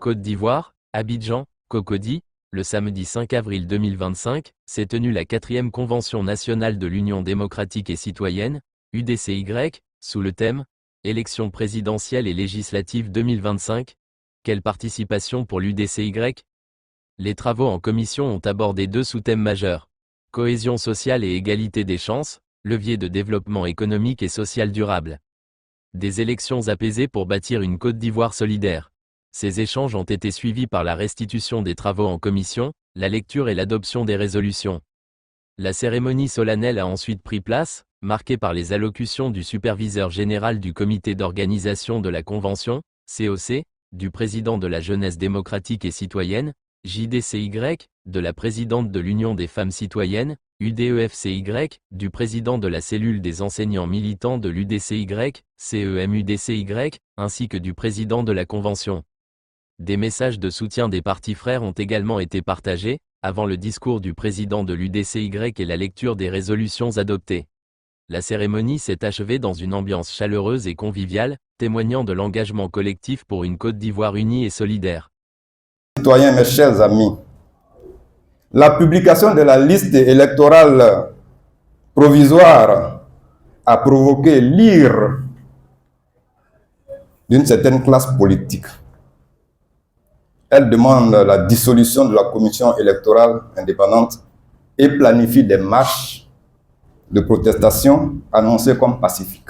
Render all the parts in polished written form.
Côte d'Ivoire, Abidjan, Cocody, le samedi 5 avril 2025, s'est tenue la 4e Convention nationale de l'Union démocratique et citoyenne, UDCY, sous le thème « Élections présidentielles et législatives 2025 ». Quelle participation pour l'UDCY? Les travaux en commission ont abordé 2 sous-thèmes majeurs. Cohésion sociale et égalité des chances, levier de développement économique et social durable. Des élections apaisées pour bâtir une Côte d'Ivoire solidaire. Ces échanges ont été suivis par la restitution des travaux en commission, la lecture et l'adoption des résolutions. La cérémonie solennelle a ensuite pris place, marquée par les allocutions du superviseur général du comité d'organisation de la Convention, COC, du président de la jeunesse démocratique et citoyenne, JDCY, de la présidente de l'Union des femmes citoyennes, UDEFCY, du président de la cellule des enseignants militants de l'UDCY, CEMUDCY, ainsi que du président de la Convention. Des messages de soutien des partis frères ont également été partagés, avant le discours du président de l'UDCY et la lecture des résolutions adoptées. La cérémonie s'est achevée dans une ambiance chaleureuse et conviviale, témoignant de l'engagement collectif pour une Côte d'Ivoire unie et solidaire. Citoyens, mes chers amis, la publication de la liste électorale provisoire a provoqué l'ire d'une certaine classe politique. Elle demande la dissolution de la commission électorale indépendante et planifie des marches de protestation annoncées comme pacifiques.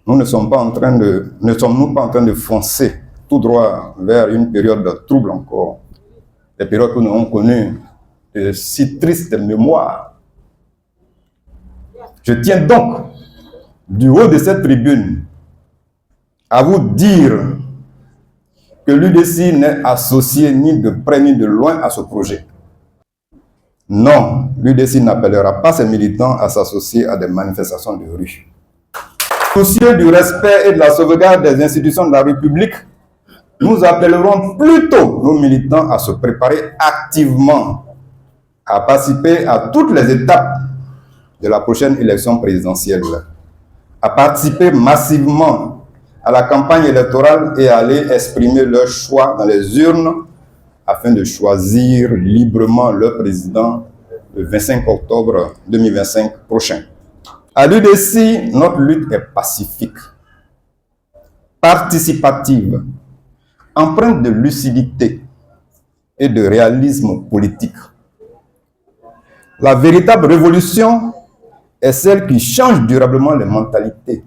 Ne sommes-nous pas en train de foncer tout droit vers une période de trouble encore, des périodes que nous avons connues de si tristes mémoires? Je tiens donc, du haut de cette tribune, à vous dire que l'UDC n'est associé ni de près ni de loin à ce projet. Non, l'UDC n'appellera pas ses militants à s'associer à des manifestations de rue. Soucieux du respect et de la sauvegarde des institutions de la République, nous appellerons plutôt nos militants à se préparer activement à participer à toutes les étapes de la prochaine élection présidentielle, à participer massivement à la campagne électorale et à aller exprimer leur choix dans les urnes afin de choisir librement leur président le 25 octobre 2025 prochain. À l'UDC, notre lutte est pacifique, participative, empreinte de lucidité et de réalisme politique. La véritable révolution est celle qui change durablement les mentalités,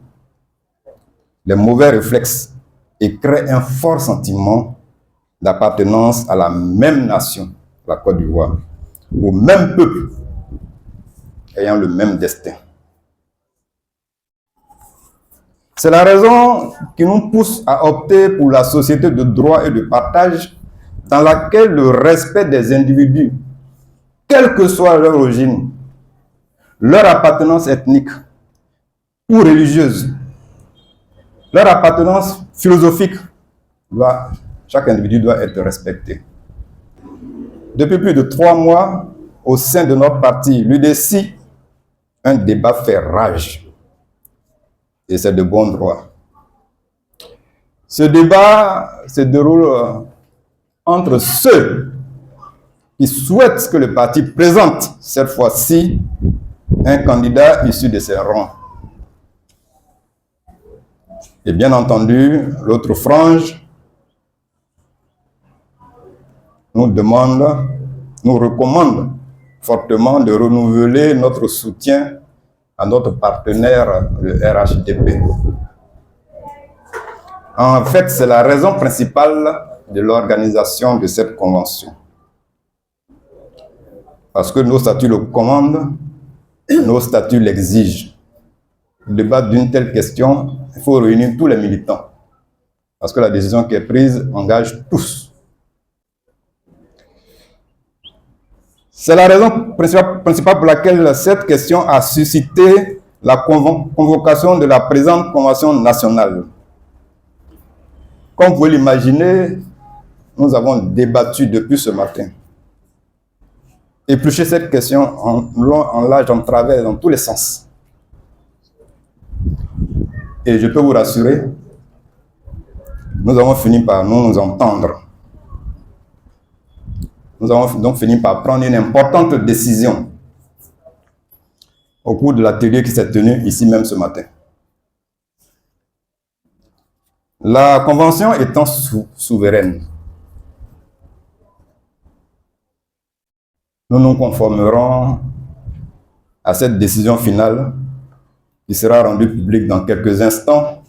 les mauvais réflexes et crée un fort sentiment d'appartenance à la même nation, la Côte d'Ivoire, au même peuple, ayant le même destin. C'est la raison qui nous pousse à opter pour la société de droit et de partage dans laquelle le respect des individus, quelle que soit leur origine, leur appartenance ethnique ou religieuse, leur appartenance philosophique, chaque individu doit être respecté. Depuis plus de 3 mois, au sein de notre parti, l'UDC, un débat fait rage. Et c'est de bon droit. Ce débat se déroule entre ceux qui souhaitent que le parti présente cette fois-ci un candidat issu de ses rangs. Et bien entendu, l'autre frange nous recommande fortement de renouveler notre soutien à notre partenaire, le RHDP. En fait, c'est la raison principale de l'organisation de cette convention. Parce que nos statuts le commandent, nos statuts l'exigent. Pour débattre d'une telle question, il faut réunir tous les militants. Parce que la décision qui est prise engage tous. C'est la raison principale pour laquelle cette question a suscité la convocation de la présente convention nationale. Comme vous l'imaginez, nous avons débattu depuis ce matin. Épluché cette question en long, en large, en travers, dans tous les sens. Et je peux vous rassurer nous avons fini par nous entendre. Nous avons donc fini par prendre une importante décision au cours de l'atelier qui s'est tenu ici même ce matin. La convention étant souveraine, nous nous conformerons à cette décision finale qui sera rendue publique dans quelques instants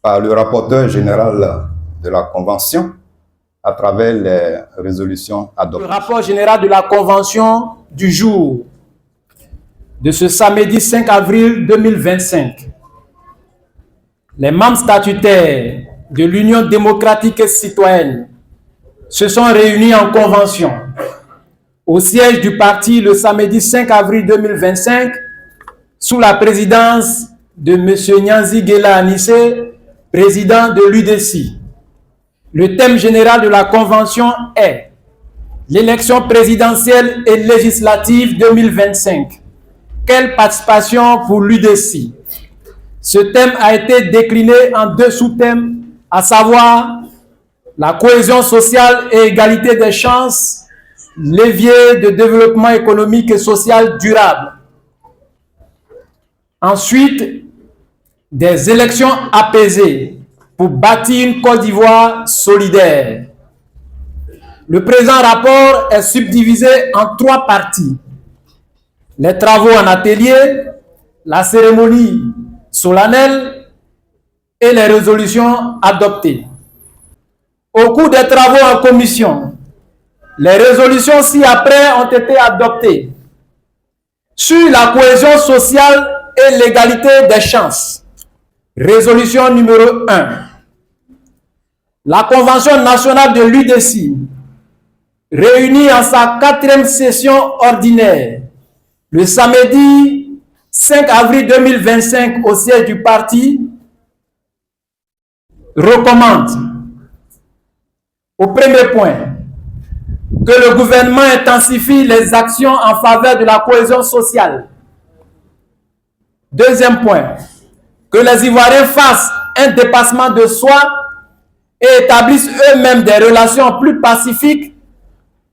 par le rapporteur général de la Convention à travers les résolutions adoptées. Le rapport général de la Convention du jour de ce samedi 5 avril 2025. Les membres statutaires de l'Union démocratique et citoyenne se sont réunis en convention au siège du parti le samedi 5 avril 2025 sous la présidence de M. Nyanzi Guéla Anissé, président de l'UDC. Le thème général de la convention est l'élection présidentielle et législative 2025. Quelle participation pour l'UDC? Ce thème a été décliné en deux sous-thèmes, à savoir la cohésion sociale et égalité des chances, levier de développement économique et social durable. Ensuite, des élections apaisées pour bâtir une Côte d'Ivoire solidaire. Le présent rapport est subdivisé en trois parties. Les travaux en atelier, la cérémonie solennelle et les résolutions adoptées. Au cours des travaux en commission, les résolutions ci-après ont été adoptées sur la cohésion sociale et l'égalité des chances. Résolution numéro 1. La Convention nationale de l'UDC, réunie en sa 4e session ordinaire, le samedi 5 avril 2025 au siège du parti, recommande au premier point que le gouvernement intensifie les actions en faveur de la cohésion sociale. Deuxième point, que les Ivoiriens fassent un dépassement de soi et établissent eux-mêmes des relations plus pacifiques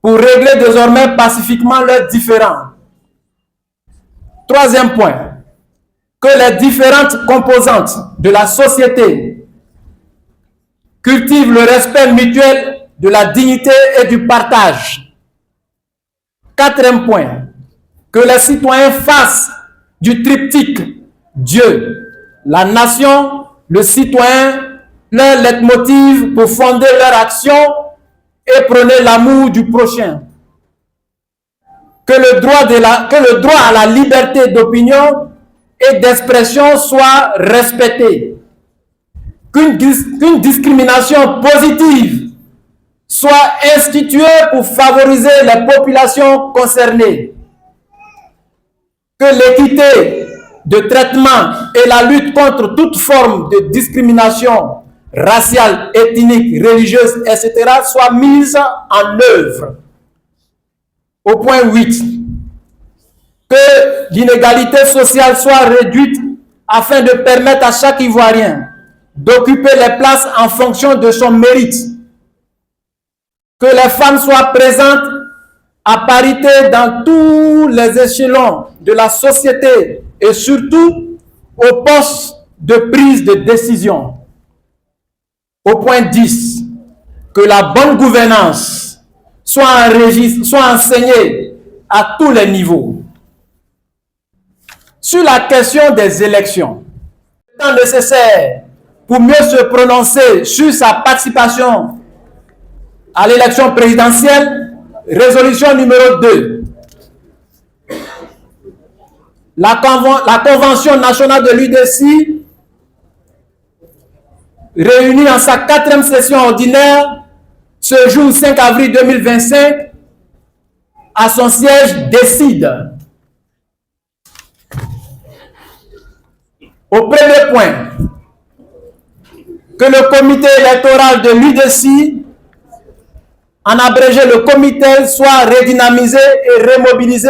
pour régler désormais pacifiquement leurs différends. Troisième point, que les différentes composantes de la société cultivent le respect mutuel de la dignité et du partage. Quatrième point, que les citoyens fassent du triptyque Dieu, la nation, le citoyen, leur leitmotiv pour fonder leur action et prôner l'amour du prochain. Que le droit à la liberté d'opinion et d'expression soit respecté. Qu'une discrimination positive soit instituée pour favoriser les populations concernées. Que l'équité de traitement et la lutte contre toute forme de discrimination raciale, ethnique, religieuse, etc. soient mises en œuvre. Au point 8, que l'inégalité sociale soit réduite afin de permettre à chaque Ivoirien d'occuper les places en fonction de son mérite. Que les femmes soient présentes à parité dans tous les échelons de la société et surtout aux postes de prise de décision. Au point 10, que la bonne gouvernance soit enseignée à tous les niveaux. Sur la question des élections, le temps nécessaire pour mieux se prononcer sur sa participation à l'élection présidentielle, résolution numéro 2. La Convention nationale de l'UDC, réunie en sa 4e session ordinaire, ce jour 5 avril 2025, à son siège, décide. Au premier point, que le comité électoral de l'UDC, en abrégé le comité, soit redynamisé et remobilisé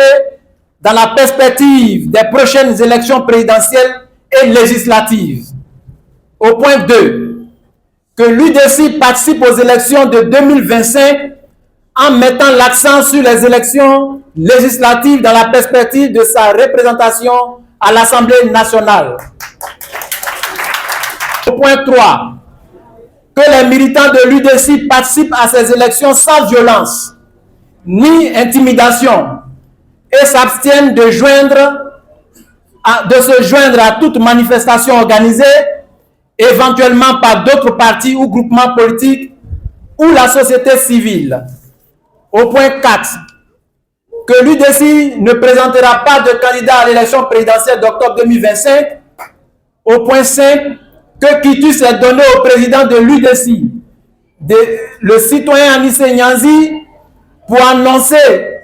dans la perspective des prochaines élections présidentielles et législatives. Au point 2, que l'UDC participe aux élections de 2025 en mettant l'accent sur les élections législatives dans la perspective de sa représentation à l'Assemblée nationale. Au point 3, que les militants de l'UDC participent à ces élections sans violence ni intimidation et s'abstiennent de se joindre à toute manifestation organisée, éventuellement par d'autres partis ou groupements politiques ou la société civile. Au point 4, que l'UDC ne présentera pas de candidat à l'élection présidentielle d'octobre 2025. Au point 5, que quitus est donné au président de l'UDC, le citoyen Anissé Nyanzi, pour annoncer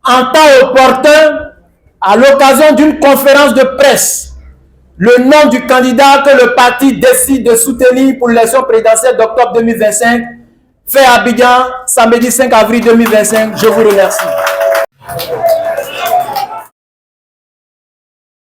en temps opportun, à l'occasion d'une conférence de presse, le nom du candidat que le parti décide de soutenir pour l'élection présidentielle d'octobre 2025, fait à Abidjan, samedi 5 avril 2025. Je vous remercie.